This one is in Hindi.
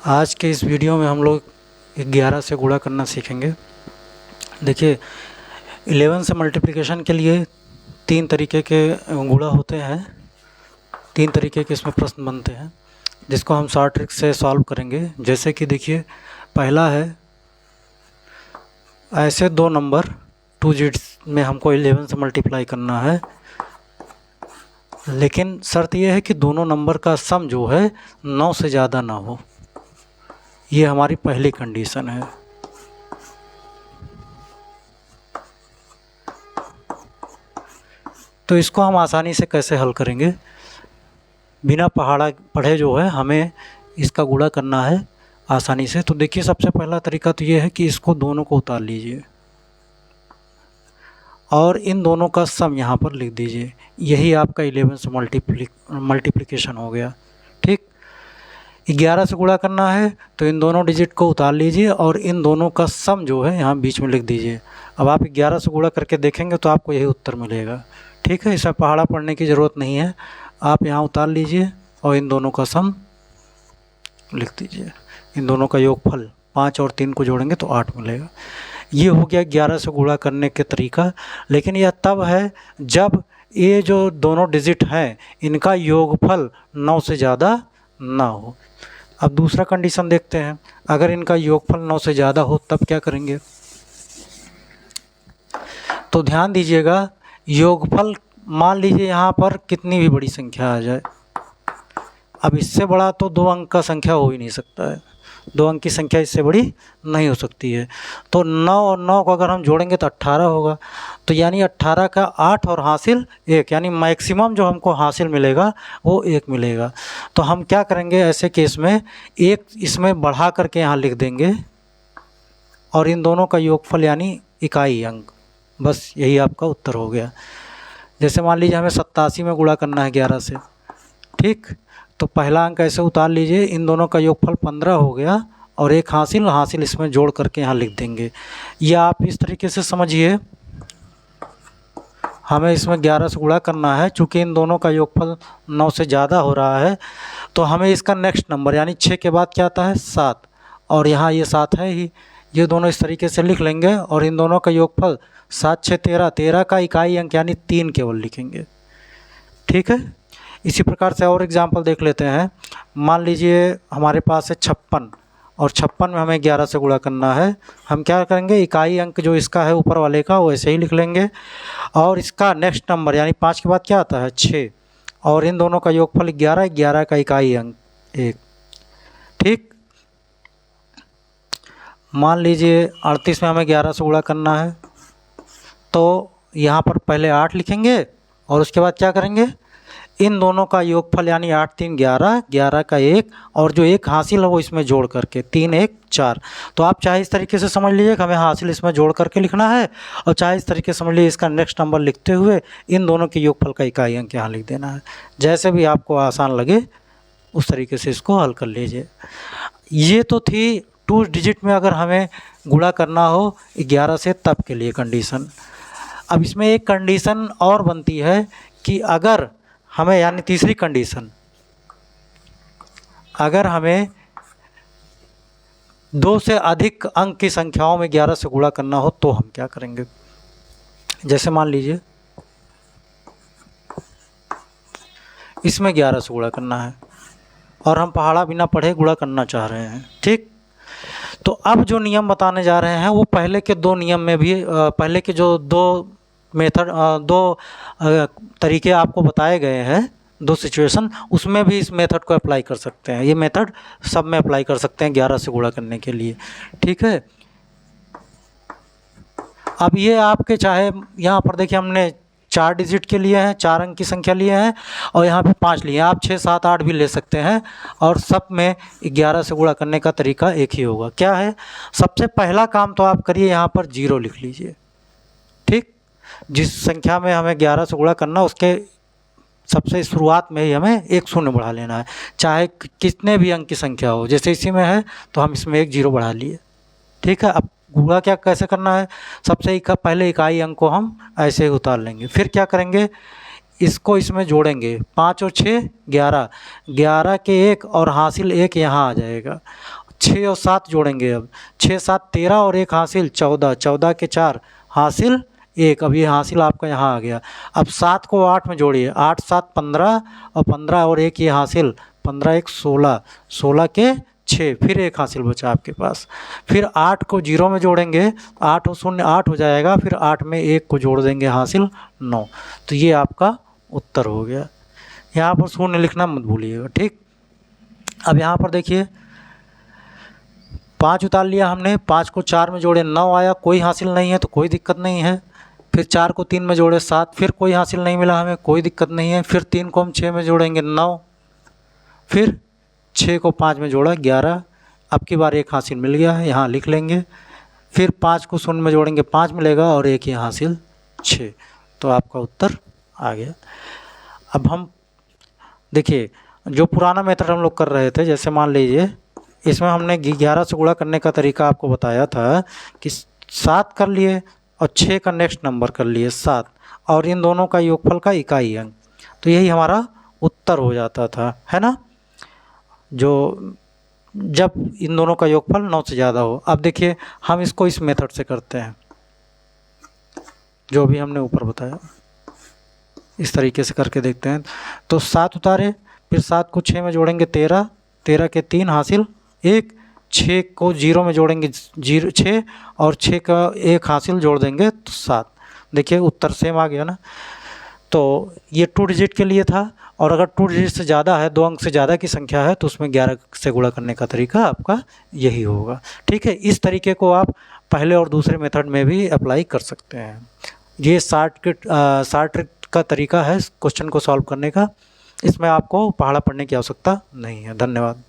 आज के इस वीडियो में हम लोग 11 से गुणा करना सीखेंगे। देखिए 11 से मल्टीप्लिकेशन के लिए 3 तरीके के गुणा होते हैं, 3 तरीके के इसमें प्रश्न बनते हैं जिसको हम शॉर्ट ट्रिक से सॉल्व करेंगे। जैसे कि देखिए पहला है, ऐसे दो नंबर 2 डिजिट्स में हमको 11 से मल्टीप्लाई करना है, लेकिन शर्त यह है कि दोनों नंबर का सम जो है 9 से ज़्यादा ना हो। ये हमारी पहली कंडीशन है। तो इसको हम आसानी से कैसे हल करेंगे, बिना पढ़े जो है हमें इसका गुणा करना है आसानी से। तो देखिए सबसे पहला तरीका तो ये है कि इसको दोनों को उतार लीजिए और इन दोनों का सम यहाँ पर लिख दीजिए। यही आपका 11 से मल्टीप्लिकेशन हो गया। ठीक, 11 से गुणा करना है तो इन दोनों डिजिट को उतार लीजिए और इन दोनों का सम जो है यहाँ बीच में लिख दीजिए। अब आप 11 से गुणा करके देखेंगे तो आपको यही उत्तर मिलेगा। ठीक है, इसमें पहाड़ा पढ़ने की ज़रूरत नहीं है, आप यहाँ उतार लीजिए और इन दोनों का सम लिख दीजिए। इन दोनों का योगफल 5 और 3 को जोड़ेंगे तो 8 मिलेगा। ये हो गया 11 से गुणा करने के तरीका। लेकिन यह तब है जब ये जो दोनों डिजिट हैं इनका योगफल 9 से ज़्यादा ना हो। अब दूसरा कंडीशन देखते हैं, अगर इनका योगफल 9 से ज़्यादा हो तब क्या करेंगे। तो ध्यान दीजिएगा, योगफल मान लीजिए यहाँ पर कितनी भी बड़ी संख्या आ जाए। अब इससे बड़ा तो 2 अंक का संख्या हो ही नहीं सकता है, 2 अंक की संख्या इससे बड़ी नहीं हो सकती है। तो 9 और 9 को अगर हम जोड़ेंगे तो 18 होगा। तो यानी 18 का 8 और हासिल 1, यानी मैक्सिमम जो हमको हासिल मिलेगा वो 1 मिलेगा। तो हम क्या करेंगे ऐसे केस में, 1 इसमें बढ़ा करके यहाँ लिख देंगे और इन दोनों का योगफल यानी इकाई अंक, बस यही आपका उत्तर हो गया। जैसे मान लीजिए हमें 87 में गुणा करना है 11 से। ठीक, तो पहला अंक ऐसे उतार लीजिए, इन दोनों का योगफल 15 हो गया और एक हासिल इसमें जोड़ करके यहाँ लिख देंगे। या आप इस तरीके से समझिए, हमें इसमें 11 से गुणा करना है, चूँकि इन दोनों का योगफल 9 से ज़्यादा हो रहा है तो हमें इसका नेक्स्ट नंबर यानी 6 के बाद क्या आता है 7, और यहाँ ये 7 है ही। ये दोनों इस तरीके से लिख लेंगे और इन दोनों का योगफल 7 6 13, 13 का इकाई अंक यानी 3 केवल लिखेंगे। ठीक है, इसी प्रकार से और एग्जाम्पल देख लेते हैं। मान लीजिए हमारे पास है 56 और 56 में हमें 11 से गुणा करना है। हम क्या करेंगे, इकाई अंक जो इसका है ऊपर वाले का वैसे ही लिख लेंगे और इसका नेक्स्ट नंबर यानी 5 के बाद क्या आता है 6, और इन दोनों का योगफल 11, 11 का इकाई अंक 1। ठीक, मान लीजिए 38 में हमें 11 से गुणा करना है तो यहाँ पर पहले 8 लिखेंगे और उसके बाद क्या करेंगे, इन दोनों का योगफल यानी 8 3 11, 11 का 1 और जो 1 हासिल है वो इसमें जोड़ करके 3 1 4। तो आप चाहे इस तरीके से समझ लीजिए कि हमें हासिल इसमें जोड़ करके लिखना है, और चाहे इस तरीके से समझ लीजिए इसका नेक्स्ट नंबर लिखते हुए इन दोनों के योगफल का इकाई अंक यहाँ लिख देना है। जैसे भी आपको आसान लगे उस तरीके से इसको हल कर लीजिए। ये तो थी 2 डिजिट में अगर हमें गुणा करना हो 11 से तब के लिए कंडीशन। अब इसमें एक कंडीशन और बनती है कि अगर हमें यानी तीसरी कंडीशन, अगर हमें 2 से अधिक अंक की संख्याओं में 11 से गुणा करना हो तो हम क्या करेंगे। जैसे मान लीजिए इसमें 11 से गुणा करना है और हम पहाड़ा बिना पढ़े गुणा करना चाह रहे हैं। ठीक, तो अब जो नियम बताने जा रहे हैं वो पहले के 2 नियम में भी, पहले के जो 2 मेथड 2 तरीके आपको बताए गए हैं, 2 सिचुएशन, उसमें भी इस मेथड को अप्लाई कर सकते हैं। ये मेथड सब में अप्लाई कर सकते हैं 11 से गुणा करने के लिए। ठीक है, अब ये आपके चाहे यहाँ पर देखिए हमने 4 डिजिट के लिए हैं, 4 अंक की संख्या लिए हैं और यहाँ पे 5 लिए हैं। आप 6 7 8 भी ले सकते हैं और सब में 11 से गुणा करने का तरीका एक ही होगा। क्या है, सबसे पहला काम तो आप करिए, यहाँ पर 0 लिख लीजिए। ठीक, जिस संख्या में हमें 11 से गुणा करना उसके सबसे शुरुआत में ही हमें 1 शून्य बढ़ा लेना है, चाहे कितने भी अंक की संख्या हो। जैसे इसी में है तो हम इसमें 1 0 बढ़ा लिए। ठीक है, अब गुणा क्या कैसे करना है, सबसे पहले इकाई अंक को हम ऐसे ही उतार लेंगे। फिर क्या करेंगे, इसको इसमें जोड़ेंगे, 5 और 6 11, 11 के 1 और हासिल 1 यहाँ आ जाएगा। 6 और 7 जोड़ेंगे, अब 6 7 13 और 1 हासिल 14, 14 के 4 हासिल 1, अब ये हासिल आपका यहाँ आ गया। अब 7 को 8 में जोड़िए, 8 7 15 और 15 और 1 ये हासिल, 15 1 16, 16 के 6, फिर 1 हासिल बचा आपके पास। फिर 8 को 0 में जोड़ेंगे, 8 और 0 8 हो जाएगा, फिर 8 में 1 को जोड़ देंगे, हासिल 9। तो ये आपका उत्तर हो गया। यहाँ पर 0 लिखना मत भूलिएगा, ठीक। अब यहाँ पर देखिए 5 उतार लिया हमने, 5 को 4 में जोड़े 9 आया, कोई हासिल नहीं है तो कोई दिक्कत नहीं है। फिर 4 को 3 में जोड़े 7, फिर कोई हासिल नहीं मिला हमें, कोई दिक्कत नहीं है। फिर 3 को हम 6 में जोड़ेंगे 9, फिर 6 को 5 में जोड़ा 11, अब की बार 1 हासिल मिल गया है, यहाँ लिख लेंगे। फिर 5 को 0 में जोड़ेंगे 5 मिलेगा और 1 ये हासिल 6, तो आपका उत्तर आ गया। अब हम देखिए जो पुराना मेथड हम लोग कर रहे थे, जैसे मान लीजिए इसमें हमने 11 से गुणा करने का तरीका आपको बताया था कि 7 कर लिए और 6 का नेक्स्ट नंबर कर लिए 7, और इन दोनों का योगफल का इकाई अंक, तो यही हमारा उत्तर हो जाता था, है ना, जो जब इन दोनों का योगफल 9 से ज़्यादा हो। अब देखिए हम इसको इस मेथड से करते हैं, जो भी हमने ऊपर बताया, इस तरीके से करके देखते हैं। तो 7 उतारे, फिर 7 को 6 में जोड़ेंगे 13, 13 के 3 हासिल 1, 6 को 0 में जोड़ेंगे 6 और 6 का 1 हासिल जोड़ देंगे तो 7। देखिए उत्तर सेम आ गया ना। तो ये 2 डिजिट के लिए था, और अगर 2 डिजिट से ज़्यादा है, 2 अंक से ज़्यादा की संख्या है, तो उसमें 11 से गुणा करने का तरीका आपका यही होगा, ठीक है। इस तरीके को आप पहले और दूसरे मेथड में भी अप्लाई कर सकते हैं। ये शॉर्ट ट्रिक का तरीका है क्वेश्चन को सॉल्व करने का, इसमें आपको पहाड़ा पढ़ने की आवश्यकता नहीं है। धन्यवाद।